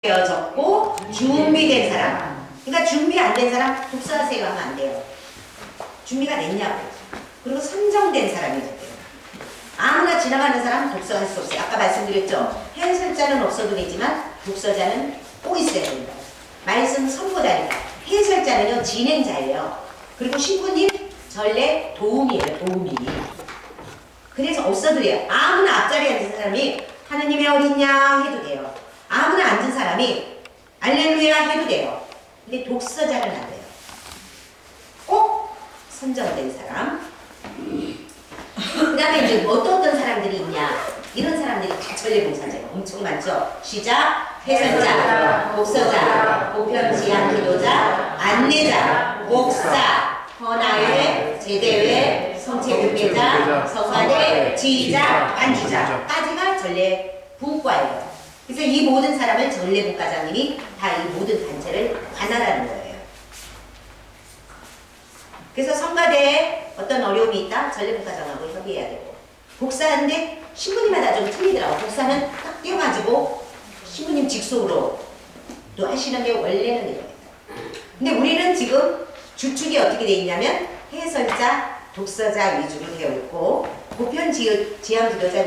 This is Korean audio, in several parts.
되어졌고 준비된 사람. 그러니까 준비 안 된 사람 독서하세요 하면 안 돼요. 준비가 됐냐고. 그리고 선정된 사람이 돼요. 아무나 지나가는 사람 독서할 수 없어요. 아까 말씀드렸죠. 해설자는 없어도 되지만 독서자는 꼭 있어야 됩니다. 말씀 선포자니까. 해설자는요 진행자예요. 그리고 신부님 전례 도움이에요. 도움이. 그래서 없어도 돼요. 아무나 앞자리에 앉은 사람이 하느님의 어린 양 해도 돼요. 아무나 앉은 사람이 알렐루야 해도 돼요. 근데 독서자는 안 돼요. 꼭 선정된 사람. 그 다음에 이제 어떤 사람들이 있냐. 이런 사람들이 다 전례봉사자예요. 엄청 많죠. 시작, 해설자, 독서자, 보편 지향 기도자, 안내자, 목사, 헌화회, 제대회, 성체교계자, 성가대, 지휘자, 안주자까지가 전례분과예요. 그래서 이 모든 사람을 전례분과장님이 다 이 모든 단체를 관할하는 거예요. 그래서 성가대에 어떤 어려움이 있다? 전례분과장하고 협의해야 되고. 복사하는데 신부님마다 좀 틀리더라고. 복사는 딱 띄워가지고 신부님 직속으로 또 하시는 게 원래는 이거예요. 근데 우리는 지금 주축이 어떻게 돼 있냐면 해설자, 독서자 위주로 되어 있고 보편 지향 기도자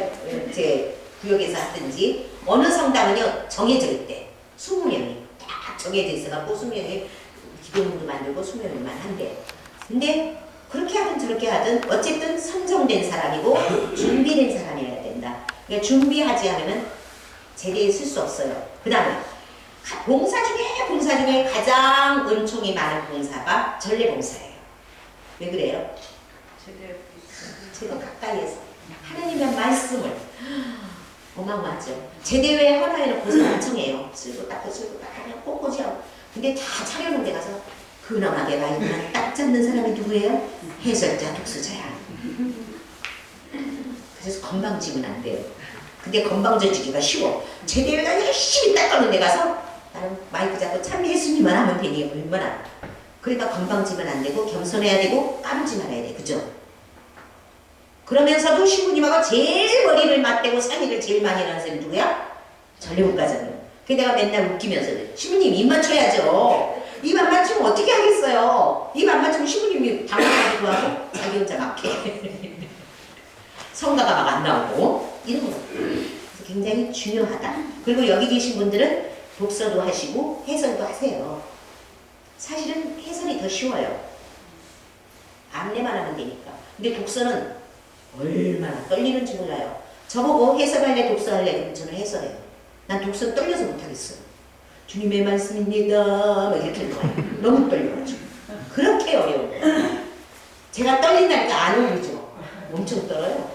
이제 구역에서 하든지 어느 성당은요 정해져 있대. 20명이 딱 정해져 있어갖고 20명이 기도문도 만들고 20명만 한대. 근데 그렇게 하든 저렇게 하든 어쨌든 선정된 사람이고 준비된 사람이어야 된다. 그러니까 준비하지 않으면 제대에 쓸 수 없어요. 그 다음에 봉사 중에 가장 은총이 많은 봉사가 전례봉사예요. 왜 그래요? 제가 가까이에서 하나님의 말씀을 어마어마하죠. 제대외 헌화에는 고생 엄청 해요. 쓸고 닦고 하면 꼿꼿이 하고. 근데 다 차려놓은 데 가서 근엄하게 가 있는 딱 잡는 사람이 누구예요? 해설자, 독서자야. 그래서 건방지면 안 돼요. 근데 건방져지기가 쉬워. 제대외가 열심히 닦아놓은 데 가서 나는 마이크 잡고 참 예수님만 하면 되니 얼마나. 그러니까 건방지면 안 되고 겸손해야 되고 까불지 말아야 돼. 그죠? 그러면서도 신부님하고 제일 머리를 맞대고 상의를 제일 많이 하는 사람이 누구야? 전례분과장님. 그래서 내가 맨날 웃기면서 신부님 입 맞춰야죠. 입 안 맞추면 어떻게 하겠어요? 입 안 맞추면 신부님이 당황하기도 하고 자기 혼자 막해. 성가가 막 안 나오고 이런 거. 그래서 굉장히 중요하다. 그리고 여기 계신 분들은 독서도 하시고 해설도 하세요. 사실은 해설이 더 쉬워요. 안내만 하면 되니까. 근데 독서는 얼마나 떨리는지 몰라요. 저보고 해설할래 독서할래 그러면 저는 해설해요. 난 독서 떨려서 못하겠어요. 주님의 말씀입니다 막 이렇게 하는 거예요. 너무 떨려가지고. 그렇게 어려운 거예요. 제가 떨린다니까 안 어울리죠. 엄청 떨어요.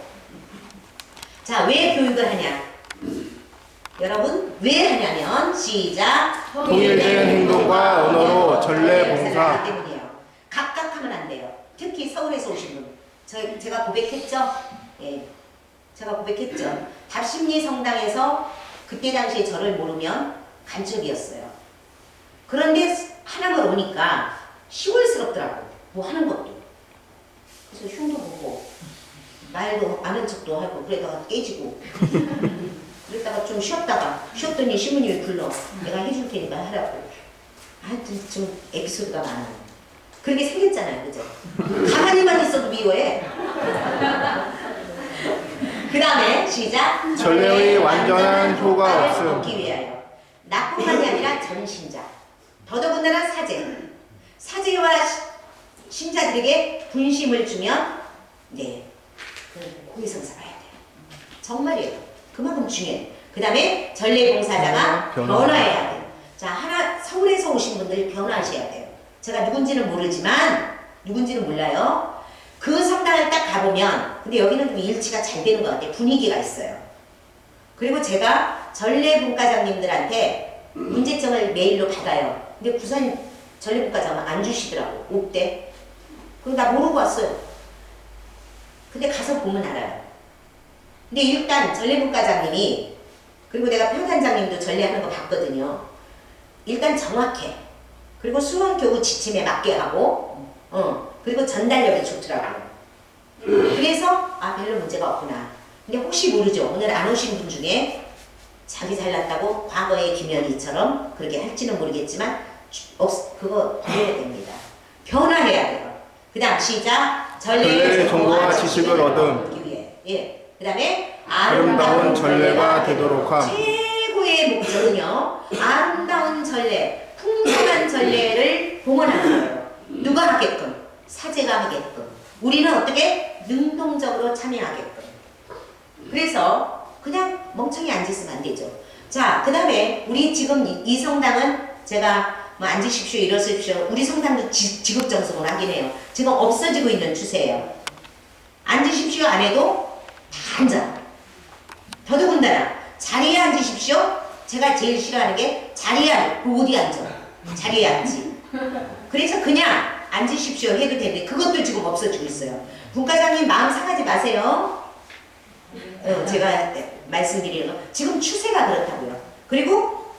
자, 왜 교육을 하냐? 여러분 왜 하냐면 시작. 통일된 행동과 언어로 전례봉사 때문이에요. 각각 하면 안 돼요. 특히 서울에서 오신 분. 제가 고백했죠? 예. 제가 고백했죠. 답심리 성당에서 그때 당시에 저를 모르면 간첩이었어요. 그런데 하나만 오니까 시골스럽더라고. 뭐 하는 것도. 그래서 흉도 보고 말도 아는 척도 하고 그러다가 깨지고 그랬다가 좀 쉬었더니 신부님이 불러. 내가 해줄 테니까 하라고. 하여튼 좀 에피소드가 많아요. 그렇게 생겼잖아요. 그죠? 가만히만 있어도 미워해. 그 다음에 시작. 전례의 완전한 효과 없음. 얻기 위하여. 나뿐만이 아니라 전신자. 더더군다나 사제와 신자들에게 분심을 주면 네, 고해성사 봐야 돼요. 정말이에요. 그만큼 중요해요. 그 다음에 전례봉사자가 변화해야 돼요. 자, 서울에서 오신 분들 변화하셔야 돼요. 제가 누군지는 몰라요. 그 성당을 딱 가보면, 근데 여기는 좀 일치가 잘 되는 것 같아요. 분위기가 있어요. 그리고 제가 전례분과장님들한테 문제점을 메일로 받아요. 근데 부산 전례분과장은 안 주시더라고. 없대. 그리고 나 모르고 왔어요. 근데 가서 보면 알아요. 근데 일단 전례분과장님이, 그리고 내가 표단장님도 전례하는 거 봤거든요. 일단 정확해. 그리고 수험교구 지침에 맞게 하고, 그리고 전달력이 좋더라고요. 그래서 별로 문제가 없구나. 근데 혹시 모르죠. 오늘 안 오신 분 중에 자기 잘났다고 과거의 김연희처럼 그렇게 할지는 모르겠지만 그거 버려야 됩니다. 변화해야 돼요. 그 다음 시작. 전례의 정보와 지식을 얻기 위해. 예. 그 다음에 아름다운 전례가 되도록 함. 최고의 목적은요. 아름다운 전례, 풍성한 전례를 봉헌하는 거예요. 누가 하게끔? 사제가 하게끔. 우리는 어떻게? 능동적으로 참여하게끔. 그래서 그냥 멍청이 앉으시면 안 되죠. 자, 그 다음에 우리 지금 이 성당은 제가 뭐 앉으십시오, 일어서십시오. 우리 성당도 지급정성을 하긴 해요. 지금 없어지고 있는 추세예요. 앉으십시오 안 해도 다 앉아. 더더군다나 자리에 앉으십시오. 제가 제일 싫어하는 게 자리에 앉아. 어디 앉아? 자리에 앉지. 그래서 그냥 앉으십시오 해도 되는데 그것도 지금 없어지고 있어요. 분과장님 마음 상하지 마세요. 제가 말씀드리는 거 지금 추세가 그렇다고요. 그리고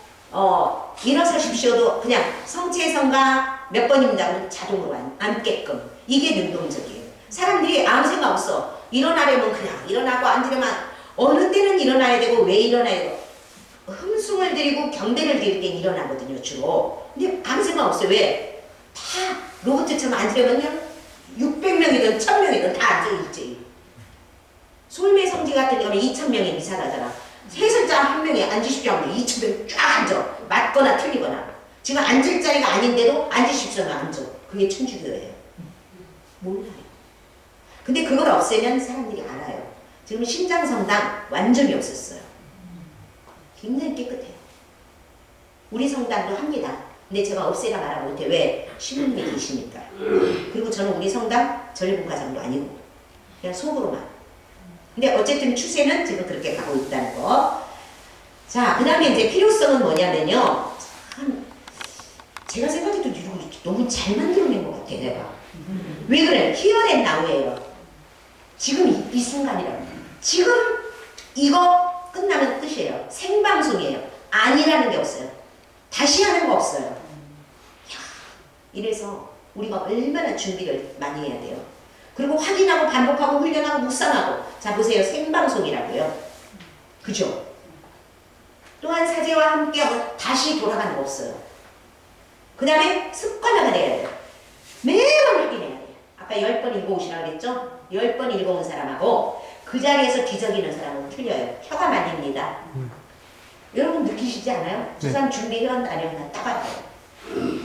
일어서십시오도 그냥 성체성가 몇 번입니다 하면 자동으로 앉게끔. 이게 능동적이에요. 사람들이 아무 생각 없어. 일어나려면 그냥 일어나고 앉으려면 어느 때는 일어나야 되고 왜 일어나야 되고 흠숭을 들이고 경배를 드릴 땐 일어나거든요 주로. 근데 아무 생각 없어요. 왜? 다 로봇처럼 앉으려면 그냥 600명이든 1000명이든 다 앉아있지. 솔매 성지 같은 경우는 2000명이 미사하잖아. 해설자 한 명이 앉으십시오 하면 2000명 쫙 앉아. 맞거나 틀리거나. 지금 앉을 자리가 아닌데도 앉으십시오 하면 앉아. 그게 천주교예요. 몰라요. 근데 그걸 없애면 사람들이 알아요. 지금 신장성당 완전히 없었어요. 굉장히 깨끗해요. 우리 성당도 합니다. 근데 제가 없애라 말하 못해. 왜? 신부님이 계시니까. 그리고 저는 우리 성당 전례분과장도 아니고 그냥 속으로만. 근데 어쨌든 추세는 지금 그렇게 가고 있다는 거. 자, 그 다음에 이제 필요성은 뭐냐면요. 참, 제가 생각해도 이거 너무 잘 만들어낸 것 같아, 내가. 왜 그래? Here and now예요. 지금 이 순간이라고. 지금 이거 끝나면 끝이에요. 생방송이에요. 아니라는 게 없어요. 다시 하는 거 없어요. 야, 이래서 우리가 얼마나 준비를 많이 해야 돼요. 그리고 확인하고 반복하고 훈련하고 묵상하고. 자 보세요. 생방송이라고요. 그죠? 또한 사제와 함께하고 다시 돌아가는 거 없어요. 그 다음에 습관화가 돼야 돼요. 매번 확인해야 돼요. 아까 10번 읽어오시라고 그랬죠? 10번 읽어온 사람하고 그 자리에서 뒤적이는 사람은 틀려요. 혀가 말립니다. 여러분 느끼시지 않아요? 저 사람 준비해온 안 해온 딱 알아요.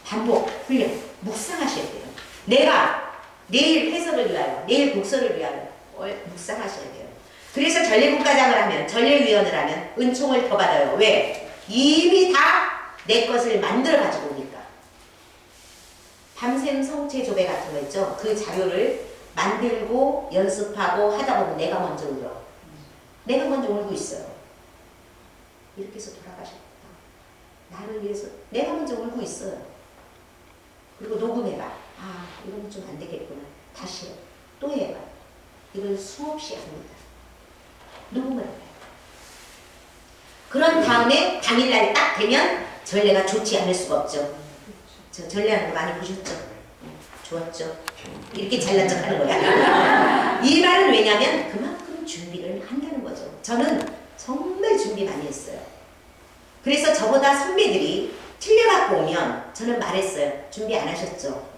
반복, 훈련, 묵상하셔야 돼요. 내가 내일 해설을 위하여, 내일 독서를 위하여 묵상하셔야 돼요. 그래서 전례분과장을 하면, 전례위원을 하면 은총을 더 받아요. 왜? 이미 다 내 것을 만들어 가지고 오니까. 밤샘 성체 조배 같은 거 있죠? 그 자료를 만들고 연습하고 하다 보면 내가 먼저 울어. 내가 먼저 울고 있어요. 이렇게 해서 돌아가셨다. 나를 위해서 내가 먼저 울고 있어요. 그리고 녹음해봐. 아, 이건 좀 안 되겠구나. 다시 해. 또 해봐. 이걸 수없이 합니다. 녹음을 해봐요. 그런 다음에 당일날 딱 되면 전례가 좋지 않을 수가 없죠. 저 전례하는 거 많이 보셨죠? 좋았죠? 이렇게 잘난 척 하는 거야. 이 말은 왜냐면 그만큼 준비를 한다는 거죠. 저는 정말 준비 많이 했어요. 그래서 저보다 선배들이 틀려갖고 오면 저는 말했어요. 준비 안 하셨죠?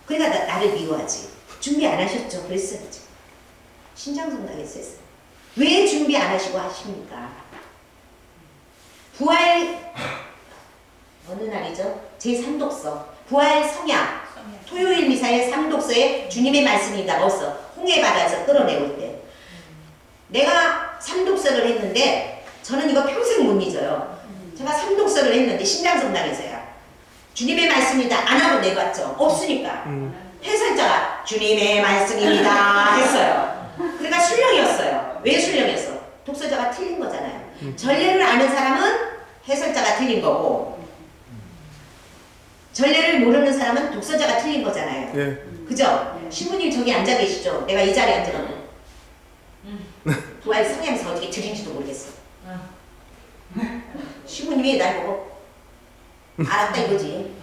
그러니까 나를 미워하지. 준비 안 하셨죠? 그랬어야지. 신장성당에서 했어요. 왜 준비 안 하시고 하십니까? 부활 어느 날이죠? 제3독서 부활 성약 토요일 미사의 3독서에 주님의 말씀이 다 넣었어. 홍해바다에서 끌어내올 때 내가 3독서를 했는데 저는 이거 평생 못 잊어요. 제가 3독서를 했는데 신장성당에서야 주님의 말씀이다 안 하고 내봤죠. 없으니까 해설자가 주님의 말씀입니다 했어요. 그러니까 술령이었어요. 왜 술령이었어? 독서자가 틀린 거잖아요. 전례를 아는 사람은 해설자가 틀린 거고 전례를 모르는 사람은 독서자가 틀린 거잖아요. 예. 그죠? 신부님 저기 앉아 계시죠? 내가 이 자리에 앉아가고 부활 성향에서 어떻게 들인지도 모르겠어. 신부님이 날 보고 알았다 이거지.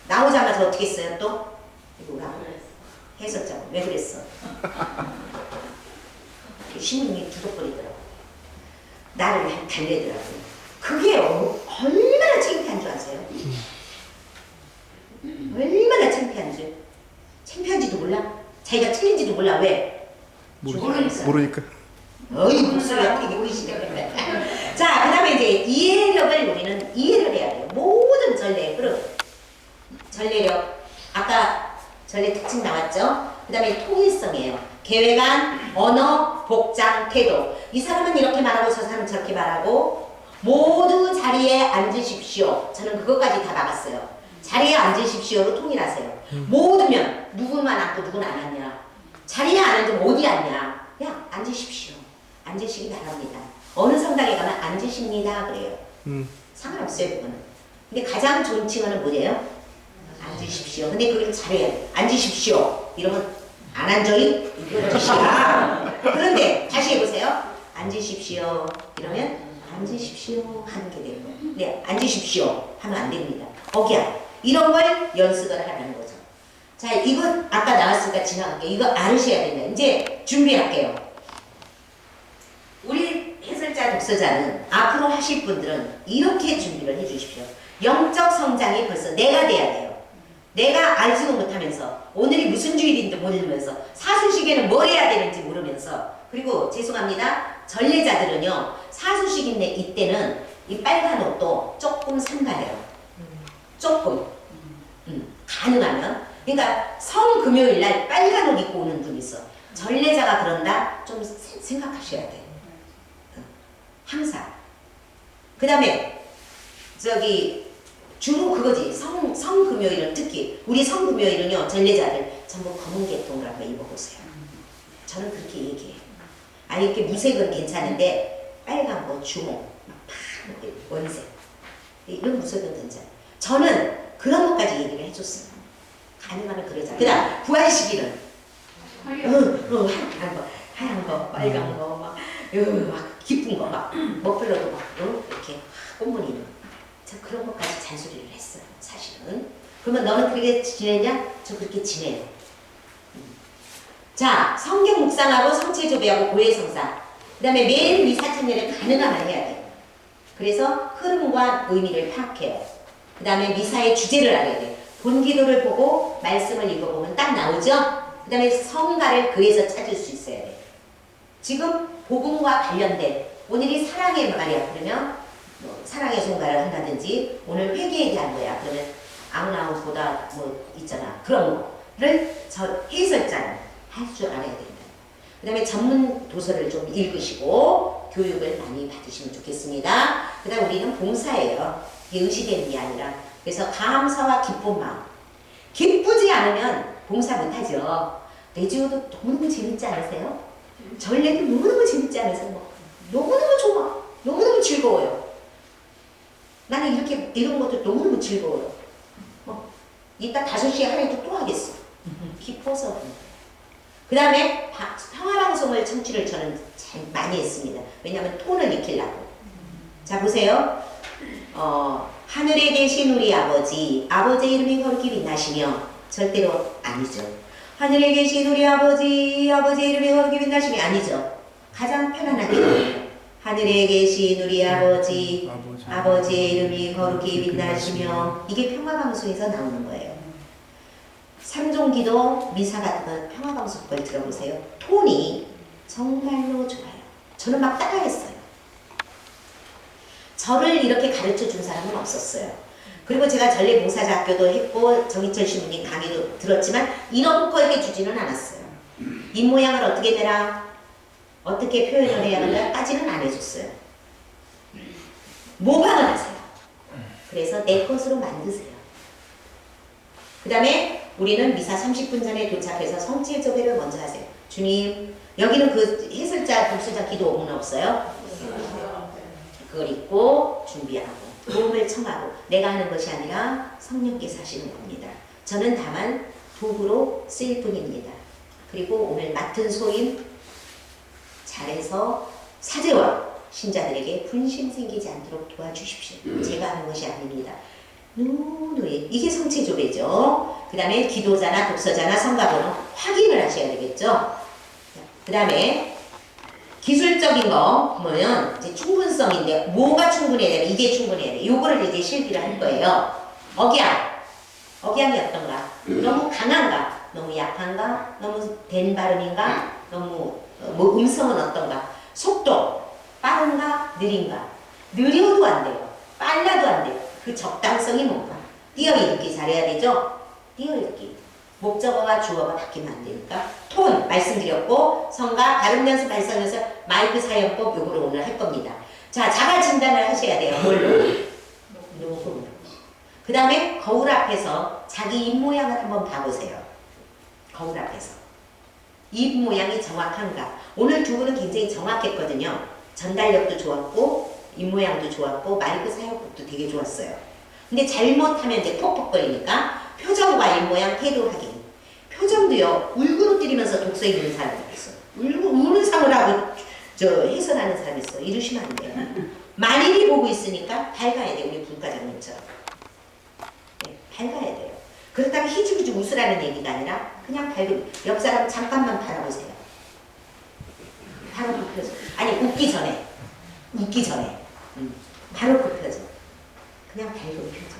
나오자마자 어떻게 했어요 또? 이거 오라고 해설자가 왜 그랬어? 신부님이 두둑거리더라고. 나를 달래더라고요. 그게 얼마나 창피한 줄 아세요? 얼마나 창피한 줄. 창피한지도 몰라. 자기가 틀린지도 몰라. 왜? 모르니까. 어이 목소리가 되게 보이시네. 자, 그 다음에 이제 이해력을 우리는 이해를 해야 돼요. 모든 전례의 흐름. 전례력. 아까 전례 특징 나왔죠? 그 다음에 통일성이에요. 계획안, 언어, 복장, 태도. 이 사람은 이렇게 말하고 저 사람은 저렇게 말하고 모두 자리에 앉으십시오. 저는 그것까지 다 막았어요. 자리에 앉으십시오로 통일하세요. 모두면 누구만 앉고 누구는 안 앉냐. 자리에 안 앉으면 어디 앉냐. 그냥 앉으십시오. 앉으시기 바랍니다. 어느 성당에 가면 앉으십니다 그래요. 상관없어요 그거는. 근데 가장 좋은 칭호는 뭐예요? 앉으십시오. 근데 그걸 잘해야 돼. 앉으십시오. 이러면 안 앉아요? 이거 뜻이야. 그런데 다시 해보세요. 앉으십시오. 이러면 앉으십시오 하는 게 되는 거예요. 네, 앉으십시오 하면 안 됩니다. 어기야. 이런 걸 연습을 하라는 거죠. 자, 이거 아까 나왔으니까 지나갈게요. 이거 알으셔야 된다. 이제 준비할게요. 우리 해설자, 독서자는 앞으로 하실 분들은 이렇게 준비를 해주십시오. 영적 성장이 벌써 내가 돼야 돼요. 내가 알지도 못하면서 오늘이 무슨 주일인지 모르면서 사수식에는 뭘 해야 되는지 모르면서 그리고 죄송합니다. 전례자들은요. 사수식인데 이때는 이 빨간 옷도 조금 삼가해요. 조금. 가능하면. 그러니까 성금요일날 빨간 옷 입고 오는 분이 있어. 전례자가 그런다? 좀 생각하셔야 돼. 항상. 그 다음에 저기 주로 그거지. 성금요일은 특히 우리 성금요일은요. 전례자들 전부 검은 계통을 한번 입어보세요. 저는 그렇게 얘기해요. 아니 이렇게 무색은 괜찮은데 빨간 거, 주홍, 파란 거, 원색 이런 무색은 괜찮아요. 저는 그런 것까지 얘기를 해줬어요. 가능하면 그러자. 그 다음 구할 시기는 하얀 거, 빨간 거, 막 기쁜 거, 막 머플러도 막 이렇게 꽃무늬는 저 그런 것까지 잔소리를 했어요. 사실은. 그러면 너는 그렇게 지내냐? 저 그렇게 지내요. 자, 성경 묵상하고 성체조배하고 고해성사. 그 다음에 매일 미사 참여를 가능하면 해야 돼요. 그래서 흐름과 의미를 파악해요. 그 다음에 미사의 주제를 알아야 돼요. 본기도를 보고 말씀을 읽어보면 딱 나오죠? 그 다음에 성가를 그에서 찾을 수 있어야 돼요. 지금 복음과 관련된 오늘이 사랑의 말이야. 그러면 뭐 사랑의 송가를 한다든지 오늘 회개에 대한 거야. 그러면 아웃보다 뭐 있잖아. 그런 거를 저 해설자는 할 줄 알아야 된다. 그 다음에 전문 도서를 좀 읽으시고 교육을 많이 받으시면 좋겠습니다. 그 다음 우리는 봉사예요. 이게 의식되는 게 아니라. 그래서 감사와 기쁜 마음. 기쁘지 않으면 봉사 못하죠. 레지오도 너무너무 재밌지 않으세요? 전례도 너무너무 재밌지 않으세요? 뭐 너무너무 좋아. 너무너무 즐거워요. 나는 이렇게 이런 것도 너무너무 즐거워요. 이따 5시에 하루에도 또 하겠어. 기뻐서. 그 다음에 평화방송을 청취를 저는 잘 많이 했습니다. 왜냐하면 톤을 익히려고. 자 보세요. 하늘에 계신 우리 아버지, 아버지의 이름이 거룩히 빛나시며 절대로 아니죠. 하늘에 계신 우리 아버지, 아버지의 이름이 거룩히 빛나시며 아니죠. 가장 편안하게 하늘에 계신 우리 아버지, 아버지의 이름이 거룩히 빛나시며 이게 평화방송에서 나오는 거예요. 삼종기도 미사 같은 거 평화방송 걸 들어보세요. 톤이 정말로 좋아요. 저는 막 따라했어요. 저를 이렇게 가르쳐 준 사람은 없었어요. 그리고 제가 전례 봉사자 학교도 했고 정희철 신부님 강의도 들었지만 이런 거 해주지는 않았어요. 입모양을 어떻게 내라, 어떻게 표현을 해야 하는가까지는 안 해줬어요. 모방을 하세요. 그래서 내 것으로 만드세요. 그 다음에 우리는 미사 30분 전에 도착해서 성체조배를 먼저 하세요. 주님, 여기는 그 해설자, 독서자 기도 5분 없어요? 그걸 읽고 준비하고 도움을 청하고 내가 하는 것이 아니라 성령께서 하시는 겁니다. 저는 다만 도구로 쓰일 뿐입니다. 그리고 오늘 맡은 소임 잘해서 사제와 신자들에게 분심 생기지 않도록 도와주십시오. 제가 하는 것이 아닙니다. 누누이 이게 성체조배죠. 그 다음에 기도자나 독서자나 성가보는 확인을 하셔야 되겠죠. 그 다음에 기술적인 거 보면 이제 충분성인데 뭐가 충분해야 되나 이게 충분해야 돼. 요거를 이제 실기를 할 거예요. 억양이 어떤가? 너무 강한가? 너무 약한가? 너무 된 발음인가? 너무 뭐 음성은 어떤가? 속도 빠른가? 느린가? 느려도 안 돼요. 빨라도 안 돼요. 그 적당성이 뭔가? 띄어읽기 잘해야 되죠? 띄어읽기. 목적어와 주어가 바뀌면 안 되니까. 톤 말씀드렸고 성과 발음 연습 발성 연습 마이크 사용법 요거를 오늘 할 겁니다. 자, 자가 진단을 하셔야 돼요. 뭘로? 녹음으로. 그 다음에 거울 앞에서 자기 입 모양을 한번 봐보세요. 거울 앞에서 입 모양이 정확한가? 오늘 두 분은 굉장히 정확했거든요. 전달력도 좋았고 입 모양도 좋았고 마이크 사용법도 되게 좋았어요. 근데 잘못하면 이제 퍽퍽거리니까 표정과 입 모양 태도 확인. 표정도요, 울그러뜨리면서 독서 읽는 사람이 있어. 우는 상을 하고 해설하는 사람이 있어. 이러시면 안 돼요. 만인이 보고 있으니까 밝아야 돼. 우리 분과장님처럼. 네, 밝아야 돼요. 그렇다고 희죽희죽 웃으라는 얘기가 아니라 그냥 밝은. 옆 사람 잠깐만 바라보세요. 바로 그 표정. 아니 웃기 전에. 바로 그 표정. 그냥 밝은 표정.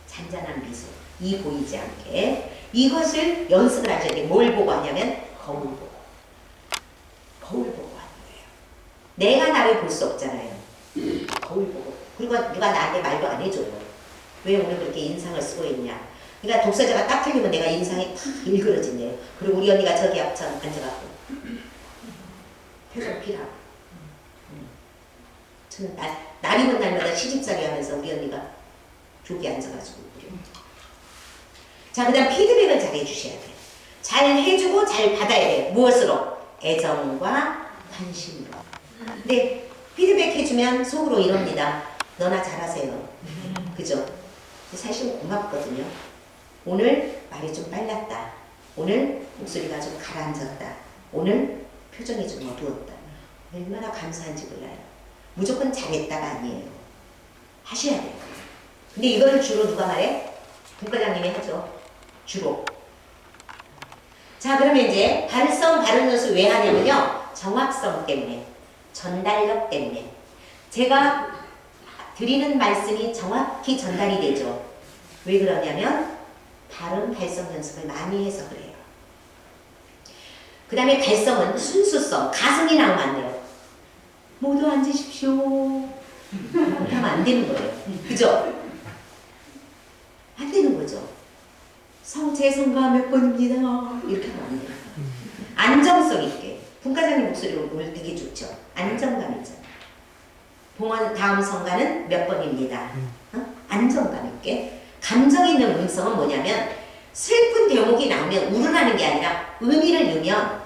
잔잔한 미소. 이 보이지 않게. 이것을 연습을 하셔야 돼요. 뭘 보고 하냐면 거울 보고. 거울 보고 하는 거예요. 내가 나를 볼 수 없잖아요. 거울 보고. 그리고 누가 나한테 말도 안 해줘요. 왜 오늘 그렇게 인상을 쓰고 있냐. 그러니까 독서자가 딱 틀리면 내가 인상이 탁 일그러진대요. 그리고 우리 언니가 저기 앞에 앉아갖고 표정 피라고. 저는 날이면 날마다 시집살이 하면서 우리 언니가 저기 앉아가지고 그래요. 자, 그 다음 피드백을 잘 해주셔야 돼요. 잘 해주고 잘 받아야 돼요. 무엇으로? 애정과 관심으로. 근데 피드백 해주면 속으로 이럽니다. 너나 잘하세요. 그죠? 사실 고맙거든요. 오늘 말이 좀 빨랐다. 오늘 목소리가 좀 가라앉았다. 오늘 표정이 좀 어두웠다. 얼마나 감사한지 몰라요. 무조건 잘했다가 아니에요. 하셔야 돼요. 근데 이거를 주로 누가 말해? 분과장님이 하죠. 주로. 자, 그러면 이제 발성, 발음 연습 왜 하냐면요. 정확성 때문에, 전달력 때문에. 제가 드리는 말씀이 정확히 전달이 되죠. 왜 그러냐면 발음, 발성 연습을 많이 해서 그래요. 그 다음에 발성은 순수성, 가성이 나오면 안 돼요. 모두 앉으십시오. 그렇게 하면 안 되는 거예요. 그죠? 안 되는 거죠. 제 성가 몇 번입니다. 이렇게 하면 안 돼요. 안정성 있게. 분과장님 목소리로 오늘 되게 좋죠. 안정감 있잖아요. 봉헌 다음 성가는 몇 번입니다. 안정감 있게. 감정 있는 음성은 뭐냐면 슬픈 대목이 나오면 울으라는 게 아니라 의미를 넣으면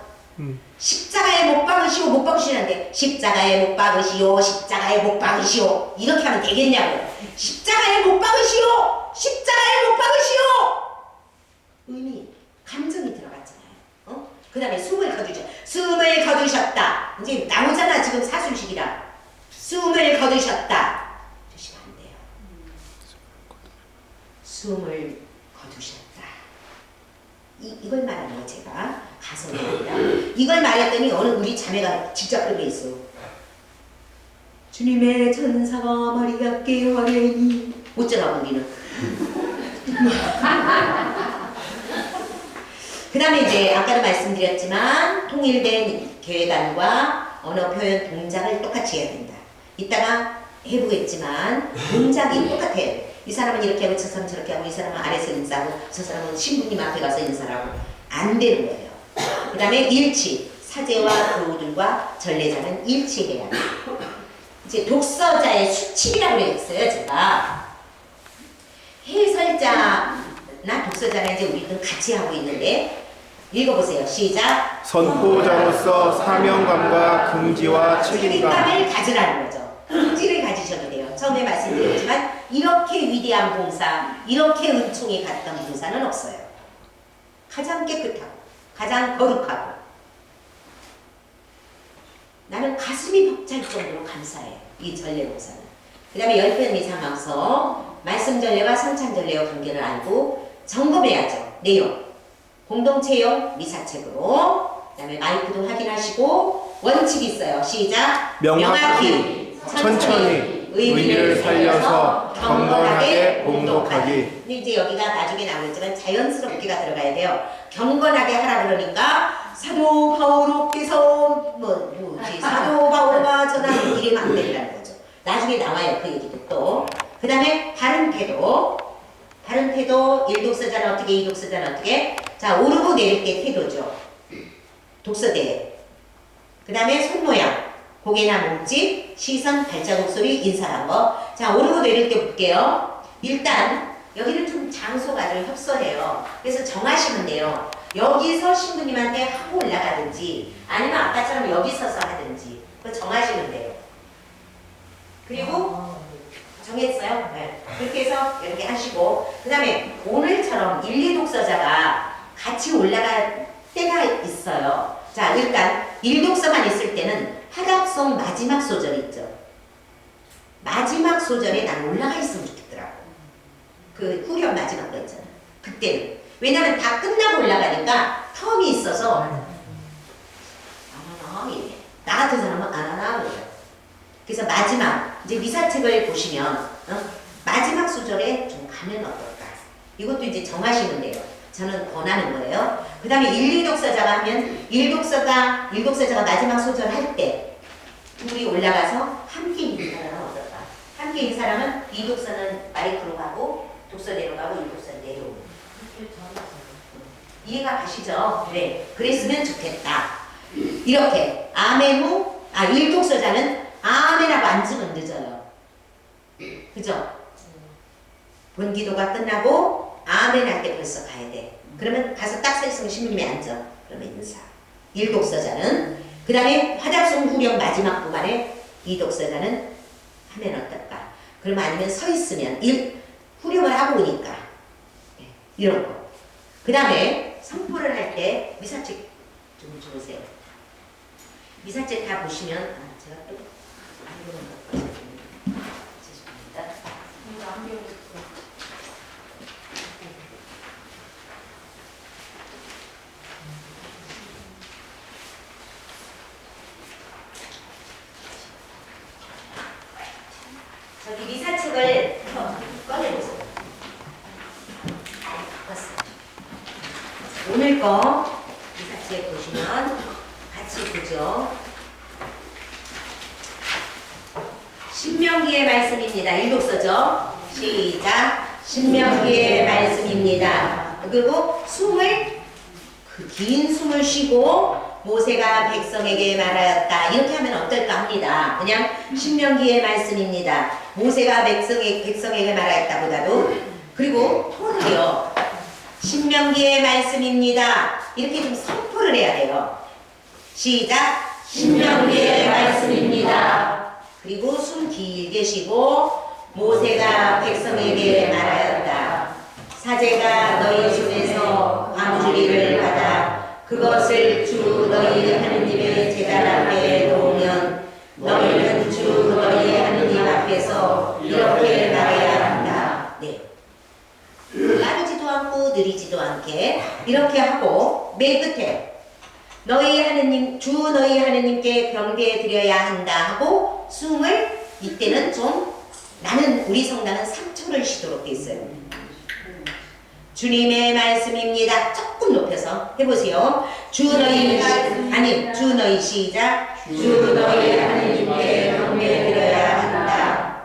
십자가에 못 박으시오 못 박으시는데 십자가에 못 박으시오 십자가에 못 박으시오 이렇게 하면 되겠냐고요. 십자가에 못 박으시오 십자가에 못 박으시오 의미 감정이 들어갔잖아요. 그 다음에 숨을 거두셨다 이제 나오잖아. 지금 사술식이라 숨을 거두셨다 조심 안 돼요. 숨을 거두셨다 이걸 말하는 거예요. 제가 가성이 아니라 이걸 말했더니 어느 우리 자매가 직접 그런 게 있어. 주님의 천사가 마리아께 와래니 어쩌라고 우리는. 그 다음에 이제 아까도 말씀드렸지만 통일된 계획안과 언어 표현 동작을 똑같이 해야 된다. 이따가 해보겠지만 동작이 똑같아요. 이 사람은 이렇게 하고 저 사람은 저렇게 하고 이 사람은 아래서 인사하고 저 사람은 신부님 앞에 가서 인사를 하고 안 되는 거예요. 그 다음에 일치, 사제와 교우들과 전례자는 일치해야 돼요. 이제 독서자의 수칙이라고 했어요. 제가 해설자나 독서자나 이제 우리는 같이 하고 있는데 읽어보세요. 시작. 선포자로서 사명감과 긍지와 책임감. 책임감을 가지라는 거죠. 긍지를 가지셔도 돼요. 처음에 말씀드렸지만 이렇게 위대한 봉사, 이렇게 은총이 갔던 봉사는 없어요. 가장 깨끗하고 가장 거룩하고 나는 가슴이 벅찰 정도로 감사해요. 이 전례봉사는. 그 다음에 10편 이상 나와서 말씀 전례와 성찬 전례와 관계를 알고 점검해야죠. 내용. 공동체용 미사책으로 그 다음에 마이크도 확인하시고 원칙이 있어요. 시작. 명확히, 천천히, 의리를 살려서 경건하게 봉독하기. 근데 이제 여기가 나중에 나오겠지만 자연스럽게가 들어가야 돼요. 경건하게 하라 그러니까 사도 바오로께서 뭐지 사도 바오가 전하는 이러면 안 된다는 거죠. 나중에 나와요 그 얘기도 또. 그 다음에 바른 태도. 바른 태도 1독서자는 어떻게 2독서자는 어떻게? 자 오르고 내릴 때 태도죠. 독서대. 그 다음에 손 모양. 고개나 몸짓, 시선, 발자국 소리, 인사한 거. 자 오르고 내릴 때 볼게요. 일단 여기는 좀 장소가 좀 협소해요. 그래서 정하시면 돼요. 여기서 신부님한테 하고 올라가든지 아니면 아까처럼 여기 서서 하든지 그거 정하시면 돼요. 그리고 정했어요? 네. 그렇게 해서 이렇게 하시고 그 다음에 오늘처럼 1, 2독서자가 같이 올라갈 때가 있어요. 자 일단 1독서만 있을 때는 하답송 마지막 소절 있죠. 마지막 소절에 난 올라가 있으면 좋겠더라고. 그 후렴 마지막 거 있잖아. 그때는. 왜냐면 다 끝나고 올라가니까 텀이 있어서 아나나 이래. 나 같은 사람은 아나나 그래요. 그래서 마지막 이제 미사책을 보시면 마지막 소절에 좀 가면 어떨까? 이것도 이제 정하시면 돼요. 저는 권하는 거예요. 그 다음에 1, 2독서자가 하면 1독서자가 마지막 소절 할 때 둘이 올라가서 함께 인사를 하면 어떨까? 함께 인사하면 2독서는 마이크로 가고 독서대로 가고 1독서는 내려오고 이해가 가시죠? 네. 그랬으면 좋겠다. 이렇게 아멘 후 1독서자는 아멘하고 앉으면 늦어요. 그죠? 본기도가 끝나고 아멘 할 때 벌써 가야 돼. 그러면 가서 딱 서 있으면 신부님이 앉아. 그러면 인사. 1독서자는 그 다음에 화답송 후렴 마지막 구간에 2독서자는 하면 어떨까? 그러면 아니면 서 있으면 후렴을 하고 오니까 네, 이런 거. 그 다음에 선포를 할 때 미사책 좀 주세요. 미사책 다 보시면 제가 또 안 보는 것 같아요. 죄송합니다. 저기 미사책을 꺼내보세요. 오늘 거 미사책 보시면 같이 보죠. 신명기의 말씀입니다. 1독서죠. 시작. 신명기의 말씀입니다. 그리고 숨을 긴 숨을 쉬고 모세가 백성에게 말하였다. 이렇게 하면 어떨까 합니다. 그냥 신명기의 말씀입니다. 모세가 백성에게 말하였다 보다도 그리고 톤을요. 신명기의 말씀입니다. 이렇게 좀 선포를 해야 돼요. 시작. 신명기의 말씀입니다. 그리고 숨 길게 쉬고 모세가 백성에게 말하였다. 사제가 너희 손에서 광주리를 받아 그것을 주 너희 하느님의 제단 앞에 놓으면 너희는 주 너희 하느님 앞에서 이렇게 말해야 한다. 네. 빠르지도 않고 느리지도 않게 이렇게 하고 맨 끝에 너희 하느님 주 너희 하느님께 경배해 드려야 한다 하고 숨을 이때는 좀 나는 우리 성당은 3초를 쉬도록 돼 있어요. 주님의 말씀입니다. 조금 높여서 해보세요. 주 너희 주 너희 시작. 주 너희 하느님께 경배해 드려야 한다.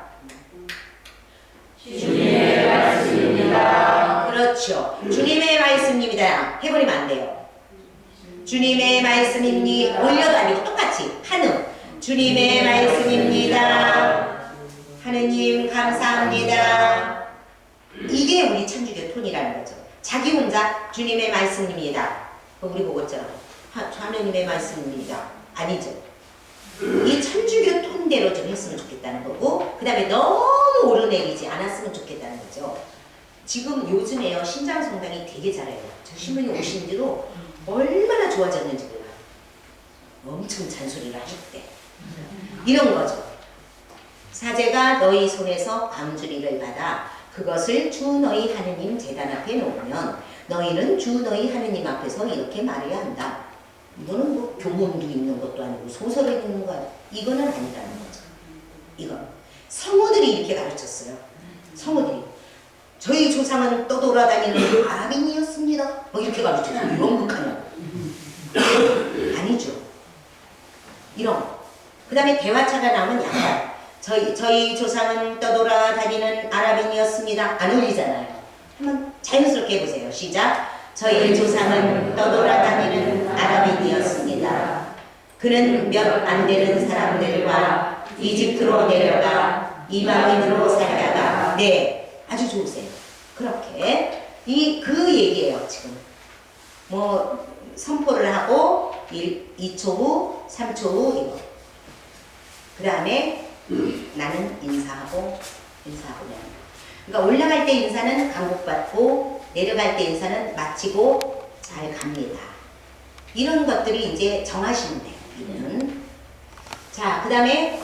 주님의 말씀입니다. 그렇죠. 주님의 말씀입니다. 해버리면 안 돼요. 주님의 말씀입니다. 올려도 아니고 똑같이 한음. 주님의 말씀입니다. 하느님 감사합니다. 이게 우리 천주교 톤이라는 거죠. 자기 혼자 주님의 말씀입니다. 우리 보고처럼 하느님의 말씀입니다. 아니죠. 이 천주교 톤대로 좀 했으면 좋겠다는 거고 그 다음에 너무 오르내리지 않았으면 좋겠다는 거죠. 지금 요즘에요. 신장성당이 되게 잘해요. 저 신부님 오신 뒤로 얼마나 좋아졌는지 몰라요. 엄청 잔소리를 하셨대. 이런 거죠. 사제가 너희 손에서 광주리를 받아 그것을 주 너희 하느님 제단 앞에 놓으면 너희는 주 너희 하느님 앞에서 이렇게 말해야 한다. 이거는 뭐 교문도 있는 것도 아니고 소설을 읽는 거 아니고 이거는 아니라는 거죠. 이건 성우들이 이렇게 가르쳤어요. 성우들이 저희 조상은 떠돌아다니는 아랍인이었습니다. 뭐 이렇게 가르쳤어요. 이런 극하냐? 아니죠. 이런 거. 그 다음에 대화차가 나오면 약간 저희 조상은 떠돌아다니는 아랍인이었습니다. 안 울리잖아요. 한번 자연스럽게 해보세요. 시작. 저희 조상은 떠돌아다니는 아랍인이었습니다. 그는 몇 안 되는 사람들과 이집트로 내려가 이방인으로 살다가 네 아주 좋으세요. 그렇게 그 얘기예요. 지금 뭐 선포를 하고 2초 후 3초 후 이거 그 다음에 나는 인사하고 그러니까 올라갈 때 인사는 강복받고 내려갈 때 인사는 마치고 잘 갑니다. 이런 것들이 이제 정하시면 돼요. 이는 자, 그 다음에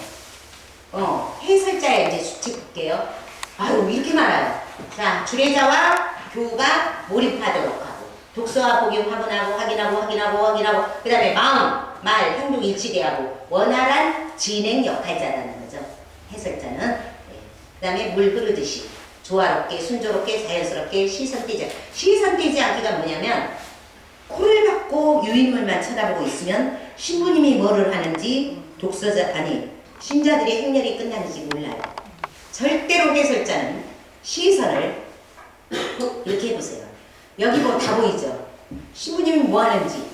해설자에 이제 수칙 볼게요. 아유 이렇게 많아요. 자, 주례자와 교우가 몰입하도록 하고 독서와 보기 확인하고 그 다음에 마음, 말, 행동 일치대하고 원활한 진행 역할자라는 거죠. 해설자는 그 다음에 물 흐르듯이 조화롭게 순조롭게 자연스럽게 시선 떼지 않기가 뭐냐면 코를 박고 유인물만 쳐다보고 있으면 신부님이 뭐를 하는지 신자들의 행렬이 끝나는지 몰라요. 절대로 해설자는 시선을 이렇게 해보세요. 여기 뭐 다 보이죠? 신부님이 뭐 하는지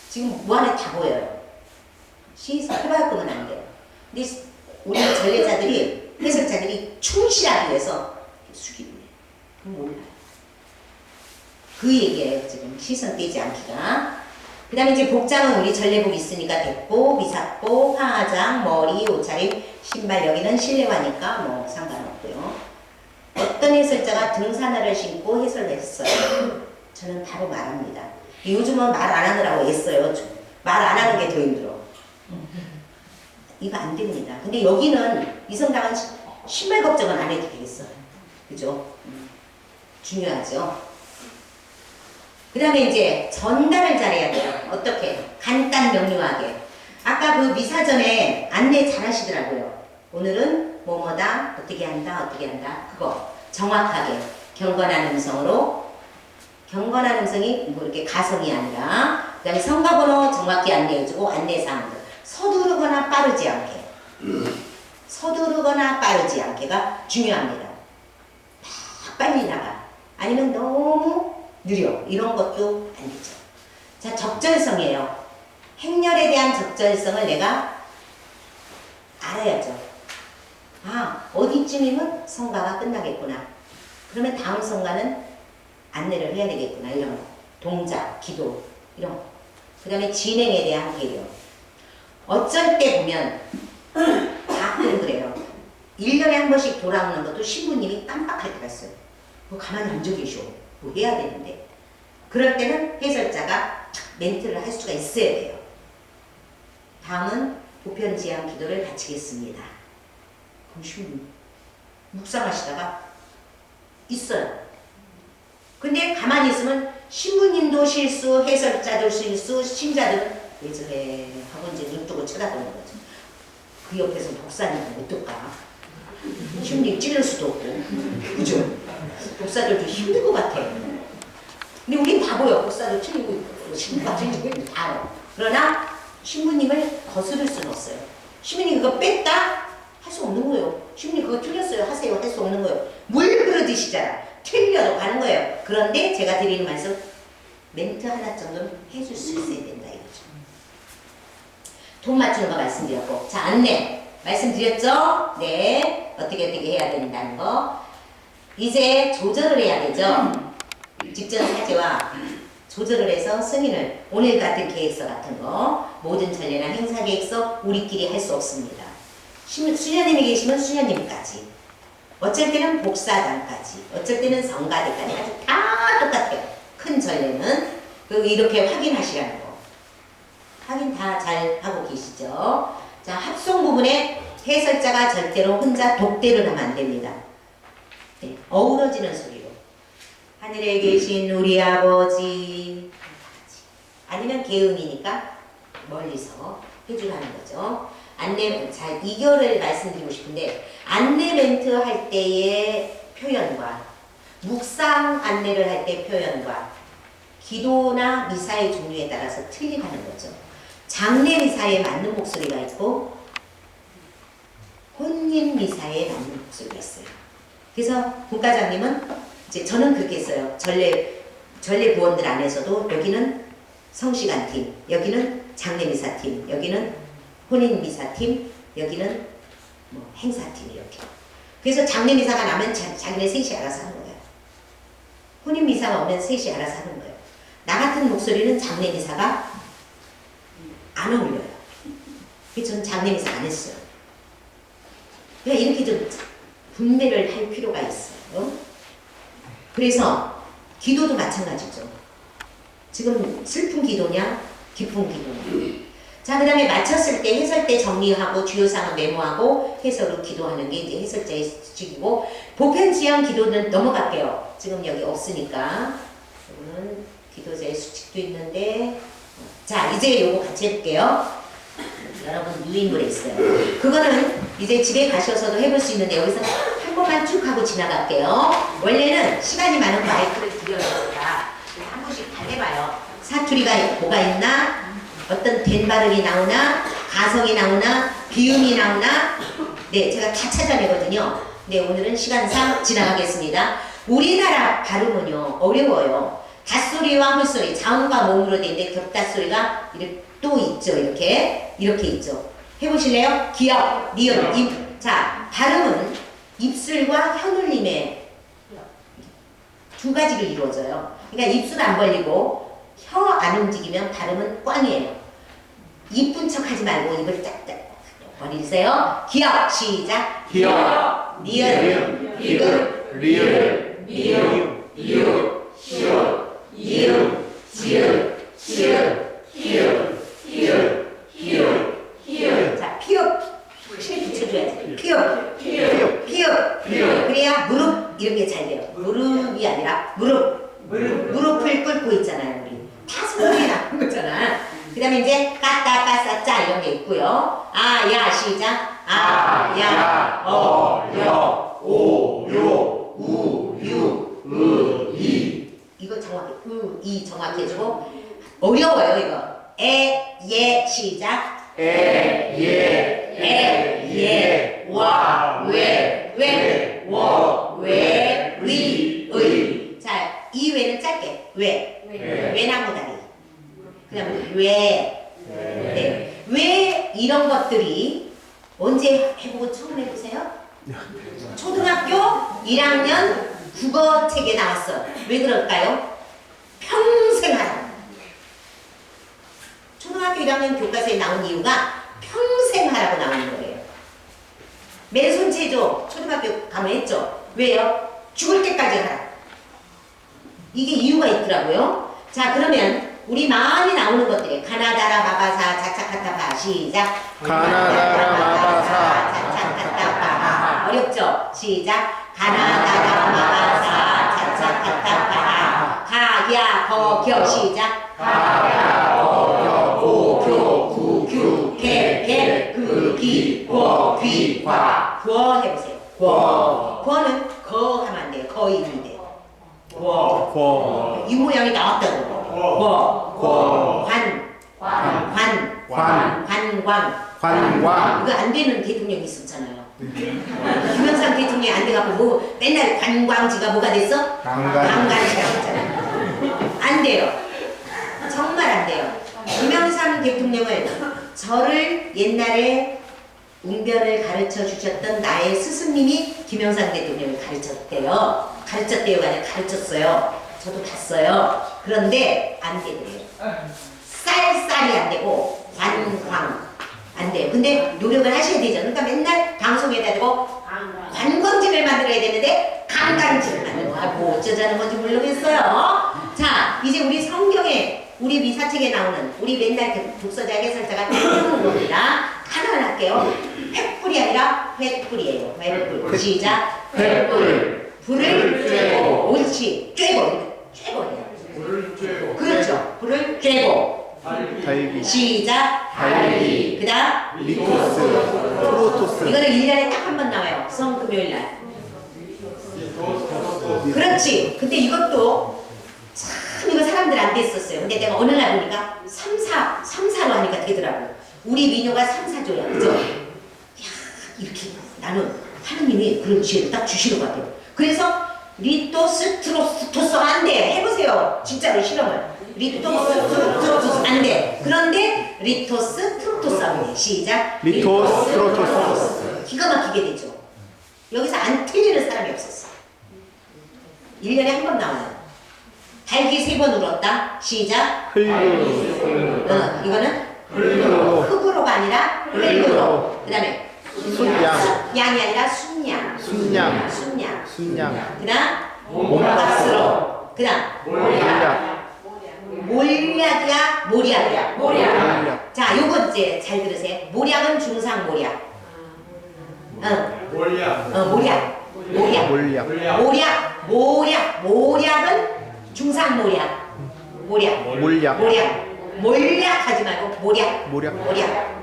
지금 뭐 하는지 다 보여요. 시선 해봐야만 안 돼요. 근데 우리 전례자들이 해설자들이 충실하기 위해서 숙이고 해요. 그럼 몰라요. 그 얘기예요. 지금 시선 떼지 않기가. 그 다음에 이제 복장은 우리 전례복 있으니까 대복, 미사복, 화장, 머리, 옷차림, 신발 여기는 실내화니까 뭐 상관없고요. 어떤 해설자가 등산화를 신고 해설을 했어요. 저는 바로 말합니다. 요즘은 말 안 하느라고 애써요. 말 안 하는 게 더 힘들어. 이거 안 됩니다. 근데 여기는 이성당은 신발 걱정은 안 해도 되겠어요. 그죠? 중요하죠. 그 다음에 이제 전달을 잘해야 돼요. 어떻게? 간단 명료하게. 아까 그 미사전에 안내 잘 하시더라고요. 오늘은 뭐뭐다, 어떻게 한다. 그거 정확하게 경건한 음성으로 경건한 음성이 뭐 이렇게 가성이 아니라 그 다음에 성가번호 정확히 안내해주고 안내사항들 서두르거나 빠르지 않게가 중요합니다. 막 빨리 나가 아니면 너무 느려 이런 것도 안 되죠. 자, 적절성이에요. 행렬에 대한 적절성을 내가 알아야죠. 아, 어디쯤이면 성가가 끝나겠구나. 그러면 다음 성가는 안내를 해야 되겠구나. 이런 거. 동작, 기도 이런 거. 그 다음에 진행에 대한 배려. 어쩔 때 보면 가끔 그래요. 1년에 한 번씩 돌아오는 것도 신부님이 깜빡할 때가 있어요. 뭐 가만히 앉아 계셔. 뭐 해야 되는데. 그럴 때는 해설자가 멘트를 할 수가 있어야 돼요. 다음은 보편제한 기도를 바치겠습니다. 그럼 신부님 묵상하시다가 있어요. 근데 가만히 있으면 신부님도 실수, 해설자도 실수, 신자들은 왜 저래 하고 이제 눈 뜨고 쳐다보는 거죠. 그 옆에서 복사님은 어떨까? 신부님 찌를 수도 없고, 그죠? 복사들도 힘들 것 같아. 근데 우린 다 보여. 복사도 틀리고 있고, 신부가 틀리고 있고 다. 그러나 신부님을 거스를 수는 없어요. 신부님 그거 뺐다? 할 수 없는 거예요. 신부님 그거 틀렸어요. 하세요. 할 수 없는 거예요. 물 흐르듯이잖아. 틀려도 가는 거예요. 그런데 제가 드리는 말씀 멘트 하나 정도는 해줄 수 있어야 된다 이거죠. 돈 맞추는 거 말씀드렸고 자 안내 말씀드렸죠? 네 어떻게 해야 된다는 거 이제 조절을 해야 되죠. 직전 사제와 조절을 해서 승인을 오늘 같은 계획서 같은 거 모든 전례나 행사 계획서 우리끼리 할 수 없습니다. 수녀님이 계시면 수녀님까지 어쩔 때는 복사장까지, 어쩔 때는 성가대까지 아주 다 똑같아요. 큰 전례는 이렇게 확인하시라는 거. 확인 다 잘 하고 계시죠? 자, 합송 부분에 해설자가 절대로 혼자 독대를 하면 안 됩니다. 네, 어우러지는 소리로 하늘에 계신 우리 아버지 아니면 계음이니까 멀리서 해주라는 거죠. 자, 이거를 말씀드리고 싶은데, 안내 멘트 할 때의 표현과 묵상 안내를 할 때 표현과 기도나 미사의 종류에 따라서 틀리가는 거죠. 장례 미사에 맞는 목소리가 있고 혼인 미사에 맞는 목소리가 있어요. 그래서 국가장님은 이제 저는 그렇게 했어요. 전례 부원들 안에서도 여기는 성시간팀, 여기는 장례미사팀, 여기는 혼인미사팀, 여기는 뭐 행사팀 이렇게. 그래서 장례미사가 나면 자기네 셋이 알아서 하는 거예요. 혼인미사가 오면 셋이 알아서 하는 거예요. 나 같은 목소리는 장례미사가 안 어울려요. 그래서 저는 장례미사 안 했어요. 그냥 이렇게 좀 분배를 할 필요가 있어요. 그래서 기도도 마찬가지죠. 지금 슬픈 기도냐, 기쁜 기도냐. 자, 그 다음에 마쳤을 때 해설 때 정리하고 주요사항 메모하고 해설로 기도하는 게 이제 해설자의 수칙이고, 보편지향 기도는 넘어갈게요. 지금 여기 없으니까. 이거는 기도자의 수칙도 있는데, 자, 이제 요거 같이 해볼게요. 여러분 유인물에 있어요. 그거는 이제 집에 가셔서도 해볼 수 있는데 여기서 한 번만 쭉 하고 지나갈게요. 원래는 시간이 많은 마이크를 드려야겠다. 한 번씩 다 해봐요. 사투리가 뭐가 있나? 어떤 된 발음이 나오나? 가성이 나오나? 비음이 나오나? 네, 제가 다 찾아내거든요. 네, 오늘은 시간상 지나가겠습니다. 우리나라 발음은요, 어려워요. 닷소리와 홀소리, 자음과 모음으로 돼 있는데 겹닷소리가 이렇게 또 있죠. 이렇게 있죠. 해보실래요? 기역, 니은, 입. 자, 발음은 입술과 혀눌림의 두 가지로 이루어져요. 그러니까 입술 안 벌리고 혀 안 움직이면 발음은 꽝이에요. 이쁜 척 하지 말고 입을 짝짝 벌리세요. 기역, 시작. 기역, 니은, 이응, 리을, 미음, 이응, 시옷, 이응, 지읒, 시읒, 히읗, 히읗, 히읗, 히읗. 자, 피읍. 확실히 붙여줘야지. 피읍. 그래야 무릎 이런 게 잘 돼요. 무릎이 아니라 무릎을 꿇고 있잖아요. 우리 다 소리 나는 거잖아. 그 다음에 이제 까따, 까싸짜 이런 게 있고요. 아, 야, 시작. 아, 야, 여, 오, 요, 우, 유, 이. 이거 정확히, 이 정확히 해주고. 어려워요, 이거. 시작. 와, 왜, 위, 의. 자, 이 왜는 짧게. 외나무다리. 그 다음에 네. 왜 이런 것들이 언제 해보고 처음 해보세요? 초등학교 1학년 국어책에 나왔어. 왜 그럴까요? 평생 하라고. 초등학교 1학년 교과서에 나온 이유가 평생 하라고 나오는 거예요. 맨손 체조 초등학교 가면 했죠? 왜요? 죽을 때까지 하라. 이게 이유가 있더라고요. 자, 그러면 우리 많이 나오는 것들이 가나다라 마바사 자차카타파 시작. 가나다라 마바사 자차카타파. 어렵죠? 시작. 가나다라 마바사 자차카타파. 가야 거겨 시작. 가야 거겨 고교 구규 개 그기 궈귀 과. 궈 해보세요. 궈는 거 하면 안 돼요. 거인이 돼. 이 모양이 나왔다고. 관광. 이거 안 되는 대통령이 있었잖아요. 김영삼 대통령이 안 돼갖고 뭐 맨날 관광지가 뭐가 됐어? 관광지라고 했잖아요. 안 돼요. 정말 안 돼요. 김영삼 대통령을 저를 옛날에 웅변을 가르쳐 주셨던 나의 스승님이 김영삼 대통령을 가르쳤대요. 가르쳤대요가 아니라 가르쳤어요. 저도 봤어요. 그런데 안 되더래요. 쌀쌀이 안 되고 관광 안 돼요. 근데 노력을 하셔야 되죠. 그러니까 맨날 방송에다 대고 관광지를 만들어야 되는데 관광지를 만들고 뭐 어쩌자는 건지 모르겠어요. 자, 이제 우리 성경에 우리 미사책에 나오는 우리 맨날 독서자 해설자가 해놓은 겁니다. 하나를 할게요. 횃불이 아니라 횃불이에요. 횃불. 시작. 횃불. 불을 쬐고. 옳지. 쬐고. 쬐고예요. 불을 쬐고. 그렇죠. 불을 쬐고. 달리. 시작. 달리. 그다음 리토스. 프로토스. 이거는 1년에 딱 한 번 나와요. 수목금요일 날. 그렇지. 근데 이것도 참 이거 사람들 안 됐었어요. 근데 내가 어느 날 보니까 3사로 하니까 되더라고. 우리 민요가 3사조야. 그죠? 야, 이렇게 나는 하느님이 그런 지혜를 딱 주시는 것 같아요. 그래서 리토스 트로토스 안 돼. 해보세요. 진짜로 실험을. 리토스 트로토스 안 돼. 그런데 리토스 트로토스 하면 돼. 시작. 리토스 프로토스. 기가 막히게 되죠. 여기서 안 틀리는 사람이 없었어. 1년에 한 번 나와요. 달기 3번 울었다. 시작. 흘로. 이거는 흘로. 흙으로가 아니라 흘로. 그 다음에 순양. 양이 아니라 순양. 순양. 순양. 순양. 그 다음 몸값으로. 그 다음 몰약. 몰약이야 모략이야. 몰약. 자 요거 이제 잘 들으세요. 모략은 중상 모략. 모략. 모략은 중상 모략. 몰약 하지 말고 모략. 모략.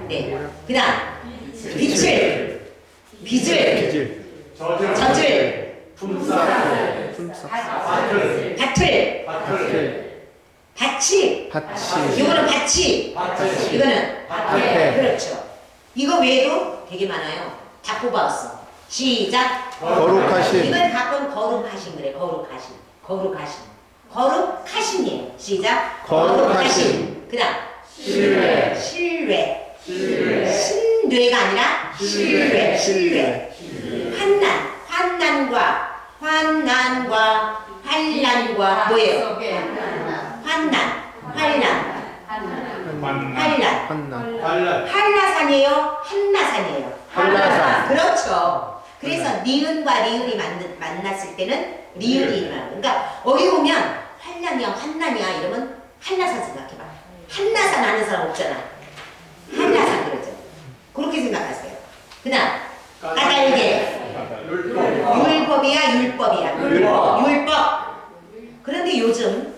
네. 그다음 빚을 기질. 젖을 품삯. 밭을 밭을. 밭이 밭이. 이거는 밭이 이거는 밭에. 그렇죠. 이거 외에도 되게 많아요. 다 뽑아왔어. 시작. 거룩하신. 이걸 가끔 거룩하신 그래. 거룩하신이에요. 시작. 거룩하신. 그다음 신뢰. 신뢰가 아니라 신뢰. 환난과 환란과 뭐예요? 환난. 한라산이에요? 한라산이에요? 한라산. 그렇죠. 그래서 니은과 리을이 만났을 때는 리을이 일어나요. 그러니까 어디 보면 환난이야 이러면 한라산 생각해봐. 한라산 아는 사람 없잖아. 한라산 그러죠. 그렇게 생각하세요. 그다음 까닭에 율법이야. 그런데 요즘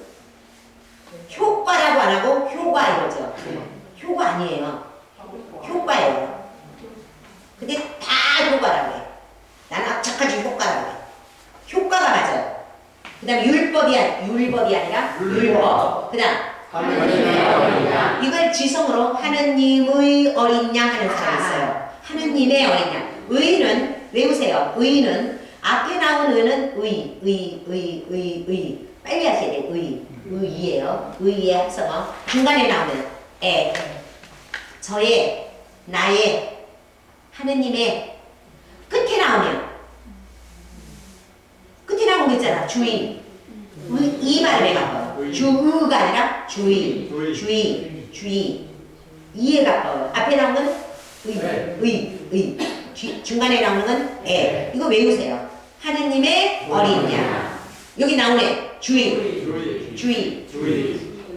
효과라고 안 하고 효과 이러죠. 효과 아니에요. 효과예요. 근데 다 효과라고 해. 나는 악착같이 효과라고 해. 효과가 맞아요. 그 다음에 율법이 아니라 율법. 그 다음 이걸 지성으로 하느님의 어린 양 하는 사람이 있어요. 하느님의 어린 양. 의는 외우세요. 의는 앞에 나온 의는 의. 빨리 하셔야 돼요. 의예요. 의의 합성어. 중간에 나오는 에. 저의, 나의, 하느님의 끝에 나오면 끝에 나온 거 있잖아. 주의. 이 발음에 가까워요. 주의가 아니라 주의. 이에 가까워요. 앞에 나온 건 의. 중간에 나오는 건 에. 이거 외우세요. 하느님의 어린 양. 여기 나오네. 주의.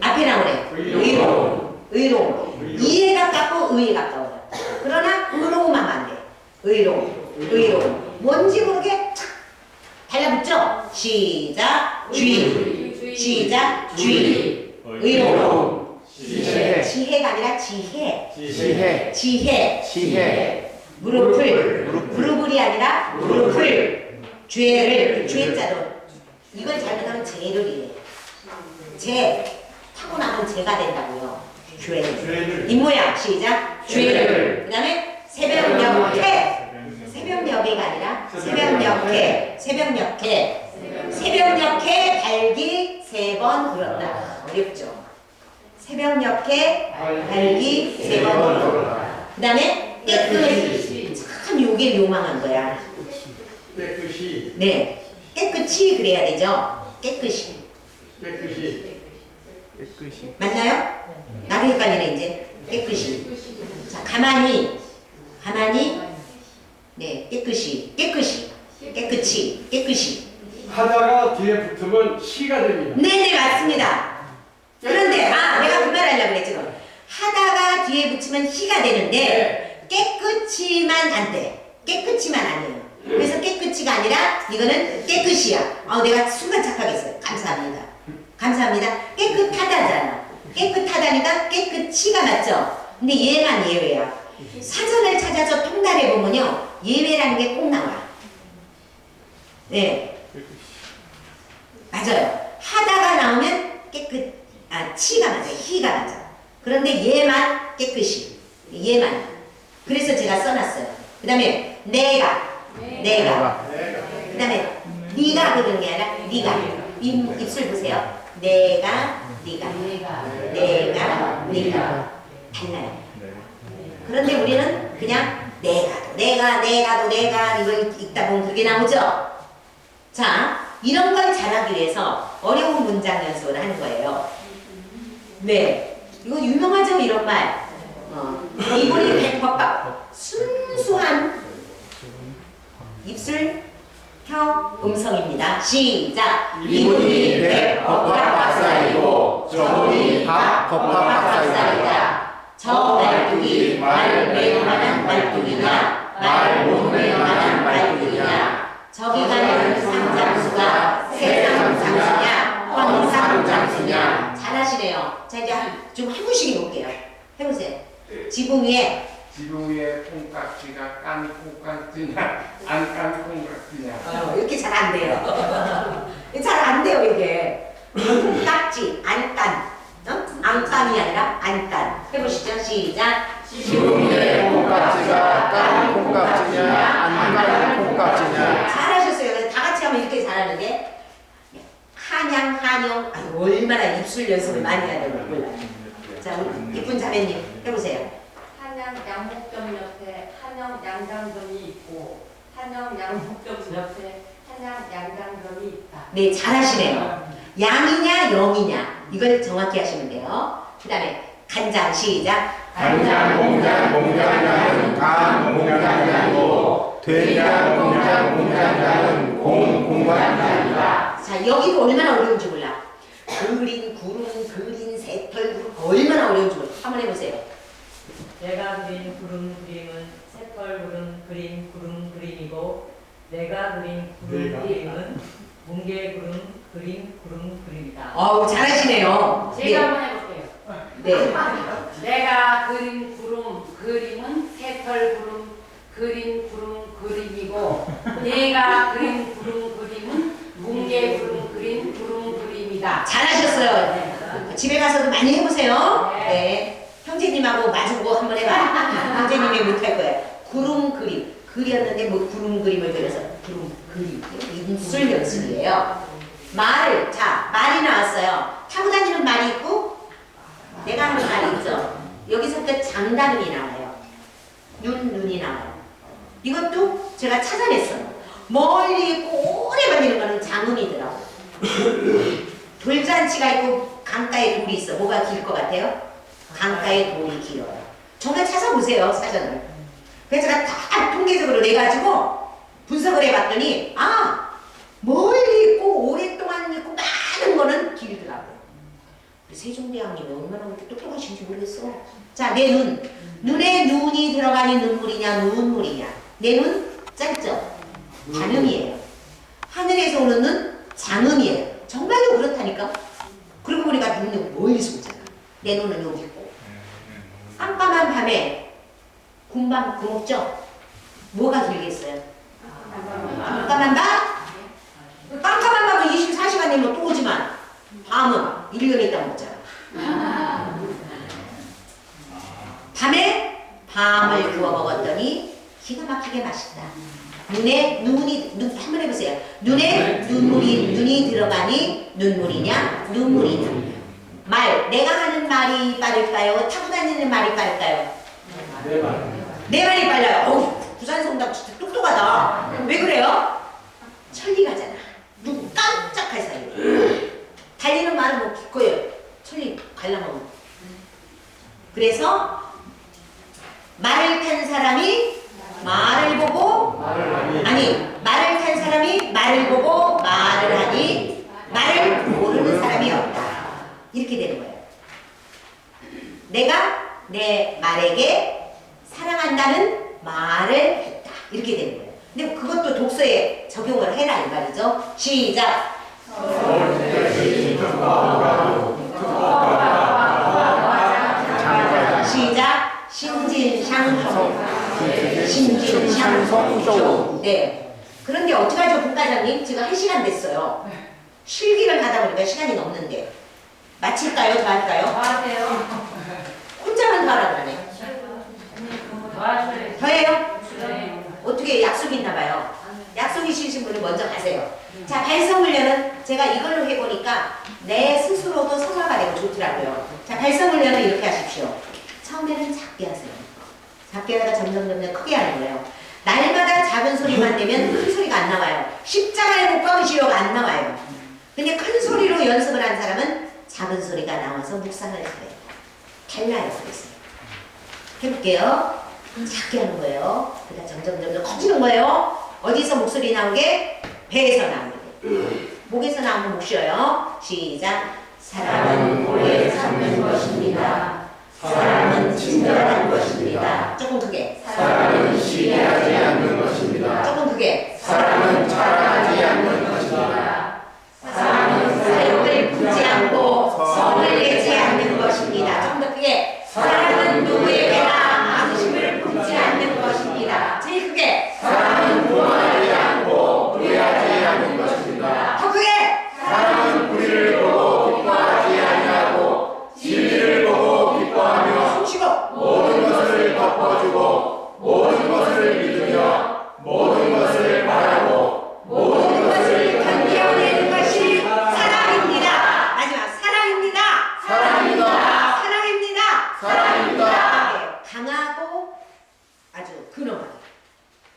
앞에 나오네. 의로움. 이에 가깝고 의에 가까워요. 그러나 의로움하면 안 돼. 의로움. 뭔지 모르게 착 달라붙죠? 시작. 주의. 의로움. 지혜가 아니라 지혜. 무릎이 아니라 무릎을. 죄자로. 이걸 잘못하면 죄를 이래. 타고나면 죄가 된다고요. 죄를. 입모양 시작. 죄를. 그 다음에 새벽녘에가 아니라 새벽녘에 달기 3번 울었다. 어렵죠? 새벽녘에 달기 3번 울었다. 그 다음에 깨끗이. 참 요게 요망한 거야. 네. 깨끗이 그래야 되죠. 깨끗이. 맞나요? 나도 헷갈리네 이제. 깨끗이. 자, 가만히. 네, 깨끗이. 하다가 뒤에 붙으면 시가 됩니다. 네네 맞습니다. 그런데 내가 그 말 하려고 그랬지. 하다가 뒤에 붙이면 희가 되는데 깨끗이만 안 돼. 깨끗이만 아니에요. 그래서 깨끗이가 아니라 이거는 깨끗이야. 내가 순간 착각했어요. 감사합니다. 깨끗하다잖아. 깨끗하다니까 깨끗이가 맞죠? 근데 얘만 예외야. 사전을 찾아서 통달해 보면요, 예외라는 게 꼭 나와. 네, 맞아요. 하다가 나오면 치가 맞아요. 희가 맞아. 그런데 얘만 깨끗이, 얘만. 그래서 제가 써놨어요. 그 다음에 내가. 그 다음에 네가 그러는 게 아니라 네가. 입술 보세요. 내가, 네가. 달라요. 그런데 우리는 그냥 내가 이거 읽다 보면 그게 나오죠? 자, 이런 걸 잘하기 위해서 어려운 문장 연습을 하는 거예요. 네, 이거 유명하죠, 이런 말. 이분이 백법박 순수한 입술, 혀, 음성입니다. 시작. 이분이 백법학 박사이고 저분이 박법학 박사이다. 저 말뚝이 말 매만한 말뚝이냐, 말 못 매만한 말뚝이냐. 저기 가는 상장수가 세상 장수냐, 황상 장수냐. 잘하시네요. 자, 이제 좀 한 분씩 해볼게요. 해보세요. 지붕 위에 콩깍지가 깐 콩깍지냐, 안 깐 콩깍지냐. 이렇게 잘 안 돼요. 잘 안 돼요, 이게. 콩깍지, 안 깐. 안 깐이 아니라 안 깐. 해보시죠. 시작. 지붕 위에 콩깍지가 깐 콩깍지냐 안 깐 콩깍지냐. 잘하셨어요. 다 같이 하면 이렇게 잘하는데. 한영. 아유, 얼마나 입술 연습을 많이 해야 되는 몰라요. 자, 우리 이쁜 자매님 해보세요. 한양 양목점 옆에 한양 양장점이 있고 한양 양목점 옆에 한양 양장점이 있다. 네, 잘하시네요. 양이냐 영이냐 이걸 정확히 하시면 돼요. 그 다음에 간장 시작. 간장 공장장은 간 공장장이고 된장 공장장은 공장장이다. 자, 여기가 얼마나 어려운지 몰라. 그린 구름, 그린 새털 구름 얼마나 어려운지 몰라. 한번 해보세요. 내가 그린 그림은 새털 그림이고 내가 그린 그림은 뭉게 그림이다. 어우, 잘하시네요. 제가 한번 해볼게요. 네. 내가 그린 그림은 새털 그림이고 내가 그린 그림은 뭉게 그림이다. 잘하셨어요. 집에 가서도 많이 해보세요. 네. 형제님하고 마주보고 한번 해봐. 형제님이 못할 거예요. 구름 그림. 그렸는데 뭐 구름 그림을 그려서 구름 그림. 입술 연습이에요. 말이 나왔어요. 타고 다니는 말이 있고 내가 하는 말이 있죠. 여기서부터 장단음이 나와요. 눈이 나와요. 이것도 제가 찾아냈어요. 멀리 있고 오래 걸리는 거는 장음이더라고. 돌잔치가 있고 강가에 돌이 있어. 뭐가 길 것 같아요? 강가에 돌이 길어요. 정말 찾아보세요, 사전을. 그래서 제가 다 통계적으로 내가지고 분석을 해봤더니 멀리 있고 오랫동안 있고 많은 거는 길더라고요. 세종대왕님이 얼마나 그렇게 똑똑하신지 모르겠어. 자, 내 눈. 눈에 눈이 들어가니 눈물이냐 눈물이냐. 내 눈 짧죠? 단음이에요. 하늘에서 오는 눈 장음이에요. 정말로 그렇다니까. 그러고 보니까 눈이 멀리서 오잖아. 내 눈은 여기 있고. 깜깜한 밤에 군밤 구먹죠? 뭐가 길겠어요? 깜깜한 밤? 깜깜한 밤은 24시간이면 또 오지만 밤은 1년 있다 먹잖아. 밤에 밤을 구워 먹었더니 기가 막히게 맛있다. 눈에 한번 해보세요. 눈에 눈이 들어가니 눈물이냐 눈물이냐. 내가 하는 말이 빠를까요? 타고 다니는 말이 빠를까요? 내 말이 빨라요. 어우, 부산성당 진짜 똑똑하다. 왜 그래요? 천리가잖아. 눈 깜짝할 사이에. 달리는 말은 뭐 기꺼요. 천리 관람하고. 그래서 말을 탄 사람이 말을 보고 말을 탄 사람이 말을 보고 말을 하니 말을 모르는 사람이 없다. 이렇게 되는 거예요. 내가 내 말에게 사랑한다는 말을 했다. 이렇게 되는 거예요. 근데 그것도 독서에 적용을 해라 이 말이죠. 시작. 신진샹송. 네. 그런데 어떡하죠, 국가장님? 지금 1시간 됐어요. 실기를 하다 보니까 시간이 넘는데. 마칠까요? 더 할까요? 하세요. 혼자만 더 하라 그러네. 하세요. 더 해요? 네. 어떻게 약속이 있나 봐요. 약속이 있으신 분은 먼저 가세요. 자, 발성훈련은 제가 이걸로 해보니까 내 스스로도 성화가 되고 좋더라고요. 자, 발성훈련은 이렇게 하십시오. 처음에는 작게 하세요. 작게 하다가 점점 크게 하는 거예요. 날마다 작은 소리만 내면 큰 소리가 안 나와요. 십자가의 목가무시로가 안 나와요. 근데 큰 소리로 연습을 한 사람은 작은 소리가 나와서 묵상을 해요. 달라요. 그래서 해볼게요. 작게 하는 거예요. 그러다 점점 커지는 거예요. 어디서 목소리 나오게? 배에서 나오게. 목에서 나오면 목 쉬어요. 시작. 사랑은 오래 참는 것입니다. 사랑은 친절한 것입니다. 조금 크게. 사랑은 시기하지 않는 것입니다. 조금 크게. 사랑은 자랑하지 않는 것입니다. 사랑은 사욕을 품지 않고 성을 내지 않는 것입니다. 조금 더 크게. 사랑은 누구에게나 양심을 품지 않는 것입니다. 제일 크게. 사랑은 도망하지 않고 불의하지 않는 것입니다. 더 크게. 사랑은 불의를 보고 기뻐하지 아니하고 진리를 보고 기뻐하며 숨 쉬고. 모든 것을 덮어주고 모든 것을 믿으며 모든 것을 바라고 모든 것을 견뎌내는 것이 사랑입니다. 마지막 사랑입니다. 사랑입니다. 사랑입니다. 사랑입니다. 네, 강하고 아주 근엄하게.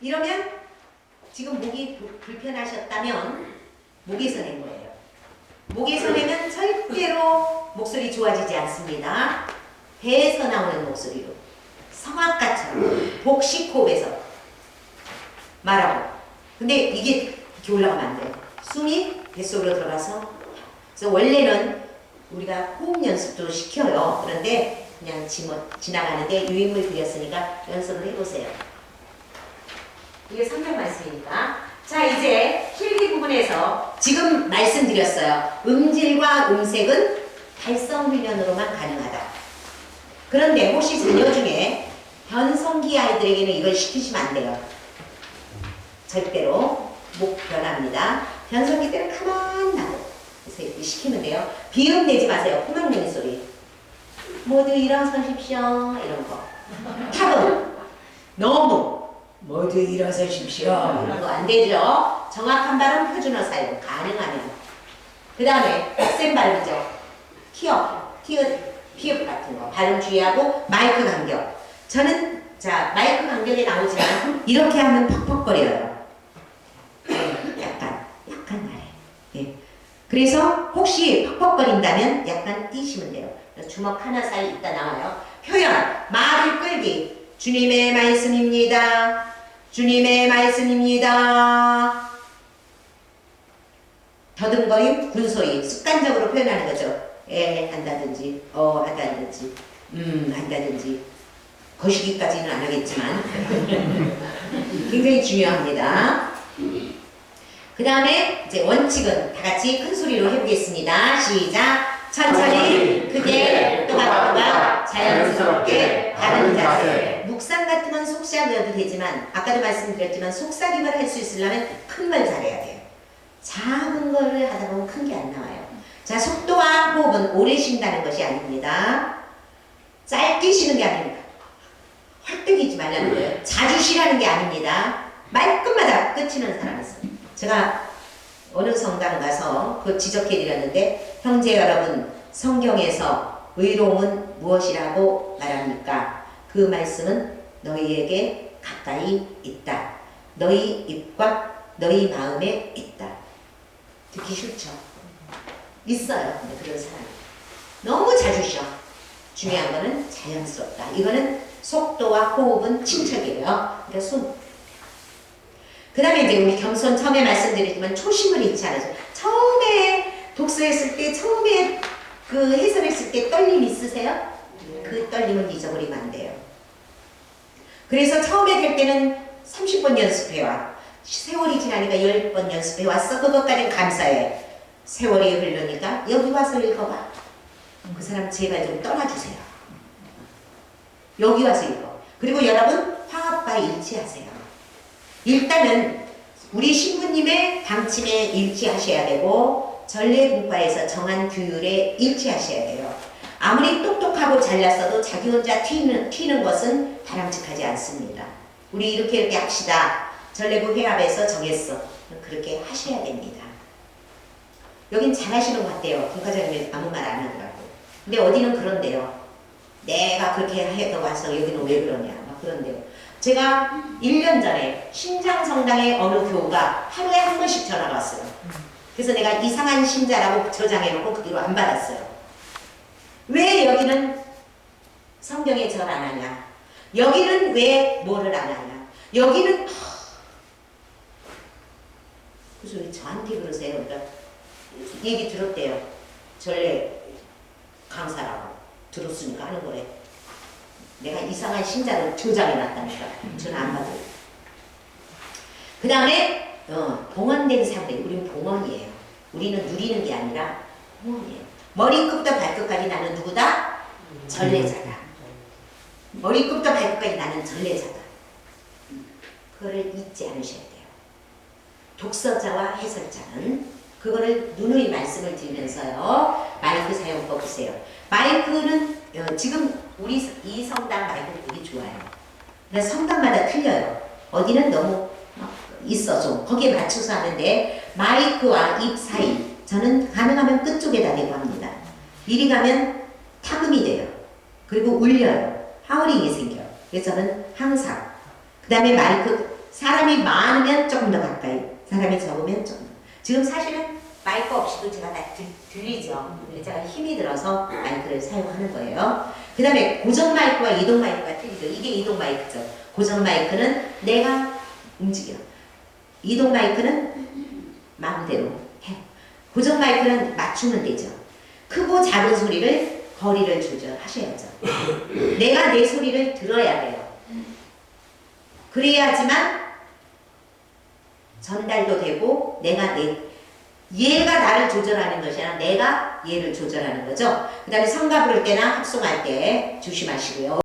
이러면 지금 목이 불편하셨다면 목에서 낸 거예요. 목에서 내면 절대로 목소리 좋아지지 않습니다. 배에서 나오는 목소리로 성악가처럼 복식호흡에서 말하고. 근데 이게 이렇게 올라가면 안 돼요. 숨이 뱃속으로 들어가서. 그래서 원래는 우리가 호흡 연습도 시켜요. 그런데 그냥 지나가는데 유인물 드렸으니까 연습을 해보세요. 이게 성경 말씀이니까. 자, 이제 필기 부분에서 지금 말씀드렸어요. 음질과 음색은 발성 훈련으로만 가능하다. 그런데 혹시 자녀 중에 변성기 아이들에게는 이걸 시키시면 안 돼요. 절대로 목 변합니다. 변성기 때는 가만 놔둬. 그래서 이렇게 시키면 돼요. 비음 내지 마세요. 코막 내는 소리. 모두 일어서십시오. 이런 거. 탑음. 너무 모두 일어서십시오. 이런 거 안 되죠. 정확한 발음 표준어 사용 가능하면. 그 다음에 센 발음이죠. 티읕, 피읍 같은 거 발음 주의하고 마이크 간격. 저는 자 마이크 간격에 나오지만 이렇게 하면 퍽퍽거려요. 약간 아래. 예. 그래서 혹시 퍽퍽거린다면 약간 띄시면 돼요. 주먹 하나 사이 있다 나와요. 표현 말을 끌기. 주님의 말씀입니다. 주님의 말씀입니다. 더듬거림, 군소리 습관적으로 표현하는 거죠. 한다든지, 한다든지, 한다든지. 거시기까지는 안 하겠지만 굉장히 중요합니다. 그 다음에 이제 원칙은 다 같이 큰 소리로 해보겠습니다. 시작. 천천히, 크게, 또박또박, 자연스럽게, 바른 자세. 묵상 같은 건 속삭여도 되지만 아까도 말씀드렸지만 속삭임을 할 수 있으려면 큰 걸 잘해야 돼요. 작은 거를 하다 보면 큰 게 안 나와요. 자, 속도와 호흡은 오래 쉰다는 것이 아닙니다. 짧게 쉬는 게 아닙니다. 헐떡이지 말라는 거예요. 자주 쉬라는 게 아닙니다. 말끝마다 끝이는 사람이 있어요. 제가 어느 성당 가서 그거 지적해드렸는데 형제 여러분 성경에서 의로움은 무엇이라고 말합니까? 그 말씀은 너희에게 가까이 있다. 너희 입과 너희 마음에 있다. 듣기 싫죠? 있어요. 근데 그런 사람이 너무 자주 쉬어. 중요한 거는 자연스럽다. 이거는 속도와 호흡은 친척이에요. 그러니까 숨. 그 다음에 이제 우리 겸손 처음에 말씀드렸지만 초심을 잃지 않아서 처음에 독서했을 때 처음에 그 해설했을 때 떨림 있으세요? 그 떨림은 잊어버리면 안 돼요. 그래서 처음에 될 때는 30번 연습해와 세월이 지나니까 10번 연습해왔어. 그것까지는 감사해. 세월이 흐르니까 여기 와서 읽어봐. 그 사람 제발 좀 떠나주세요. 여기 와서 읽어. 그리고 여러분 화합과 일치하세요. 일단은 우리 신부님의 방침에 일치하셔야 되고 전례분과에서 정한 규율에 일치하셔야 돼요. 아무리 똑똑하고 잘났어도 자기 혼자 튀는 것은 바람직하지 않습니다. 우리 이렇게 합시다. 전례부 회합에서 정했어. 그렇게 하셔야 됩니다. 여긴 잘하시는 것 같아요. 분과장님이 아무 말 안 하더라고. 근데 어디는 그런데요. 내가 그렇게 해서 와서 여기는 왜 그러냐. 막 그런데요. 제가 1년 전에 신장성당의 어느 교우가 하루에 한 번씩 전화가 왔어요. 그래서 내가 이상한 신자라고 저장해놓고 그 뒤로 안 받았어요. 왜 여기는 성경에 절 안 하냐? 여기는 왜 뭐를 안 하냐? 여기는 그래서 왜 저한테 그러세요? 그러니까 얘기 들었대요. 전례 강사라고 들었으니까 하는 거래. 내가 이상한 신자를 조장해놨다니까. 저는 안 받아요. 그 다음에 봉헌된 사람들, 우리는 봉헌이에요. 우리는 누리는 게 아니라 봉헌이에요. 머리끝부터 발끝까지 나는 누구다? 전례자다. 머리끝부터 발끝까지 나는 전례자다. 그거를 잊지 않으셔야 돼요. 독서자와 해설자는 그거를 누누이 말씀을 드리면서요. 마이크 사용법 보세요. 마이크는 지금 우리 이 성당 마이크는 되게 좋아요. 근데 성당마다 틀려요. 어디는 너무 있어 좀 거기에 맞춰서 하는데 마이크와 입 사이 저는 가능하면 끝쪽에다 대고 합니다. 이리 가면 탁음이 돼요. 그리고 울려요. 하우링이 생겨요. 그래서 저는 항상 그 다음에 마이크 사람이 많으면 조금 더 가까이 사람이 적으면 조금 더. 지금 사실은 마이크 없이도 제가 다 들리죠. 제가 힘이 들어서 마이크를 사용하는 거예요. 그 다음에 고정 마이크와 이동 마이크가 틀리죠. 이게 이동 마이크죠. 고정 마이크는 내가 움직여. 이동 마이크는 마음대로 해. 고정 마이크는 맞추면 되죠. 크고 작은 소리를 거리를 조절하셔야죠. 내가 내 소리를 들어야 돼요. 그래야지만 전달도 되고 내가 얘가 나를 조절하는 것이 아니라 내가 얘를 조절하는 거죠. 그 다음에 성가 부를 때나 합송할 때 조심하시고요.